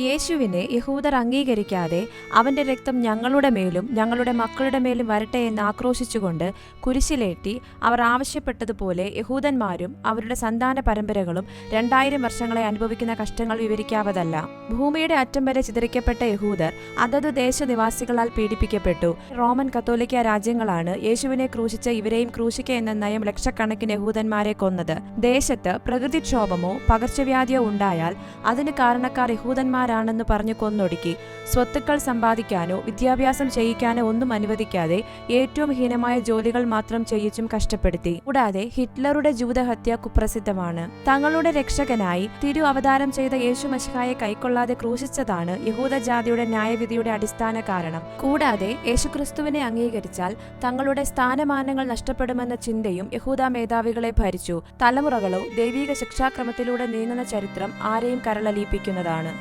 യേശുവിനെ യഹൂദർ അംഗീകരിക്കാതെ അവന്റെ രക്തം ഞങ്ങളുടെ മേലും ഞങ്ങളുടെ മക്കളുടെ മേലും വരട്ടെ എന്ന് ആക്രോശിച്ചുകൊണ്ട് കുരിശിലേറ്റി അവർ ആവശ്യപ്പെട്ടതുപോലെ യഹൂദന്മാരും അവരുടെ സന്താന പരമ്പരകളും 2000 വർഷങ്ങളെ അനുഭവിക്കുന്ന കഷ്ടങ്ങൾ വിവരിക്കാവതല്ല. ഭൂമിയുടെ അറ്റം വരെ ചിതറിക്കപ്പെട്ട യഹൂദർ അതത് ദേശനിവാസികളാൽ പീഡിപ്പിക്കപ്പെട്ടു. റോമൻ കത്തോലിക്ക രാജ്യങ്ങളാണ് യേശുവിനെ ക്രൂശിച്ച് ഇവരെയും ക്രൂശിക്ക എന്ന നയം ലക്ഷക്കണക്കിന് യഹൂദന്മാരെ കൊന്നത്. ദേശത്ത് പ്രകൃതിക്ഷോഭമോ പകർച്ചവ്യാധിയോ ഉണ്ടായാൽ അതിന് കാരണക്കാർ യഹൂദന്മാരാണെന്ന് പറഞ്ഞു കൊന്നൊടുക്കി. സ്വത്തുക്കൾ സമ്പാദിക്കാനോ വിദ്യാഭ്യാസം ചെയ്യിക്കാനോ ഒന്നും അനുവദിക്കാതെ ഏറ്റവും ഹീനമായ ജോലികൾ മാത്രം ചെയ്യിച്ചും കഷ്ടപ്പെടുത്തി. കൂടാതെ ഹിറ്റ്ലറുടെ ജൂതഹത്യ കുപ്രസിദ്ധമാണ്. തങ്ങളുടെ രക്ഷകനായി തിരു അവതാരം ചെയ്ത യേശു മശിഹായെ കൈക്കൊള്ളാതെ ക്രൂശിച്ചതാണ് യഹൂദജാതിയുടെ ന്യായവിധിയുടെ അടിസ്ഥാന കാരണം. കൂടാതെ യേശുക്രിസ്തുവിനെ അംഗീകരിച്ചാൽ തങ്ങളുടെ സ്ഥാനമാനങ്ങൾ നഷ്ടപ്പെടുമെന്ന ചിന്തയും യഹൂദ മേധാവികളെ ഭരിച്ചു. തലമുറകളോ ദൈവിക ശിക്ഷാക്രമത്തിലൂടെ നീങ്ങുന്ന ചരിത്രം ആരെയും കരളലിയിപ്പിക്കുന്നതാണ്.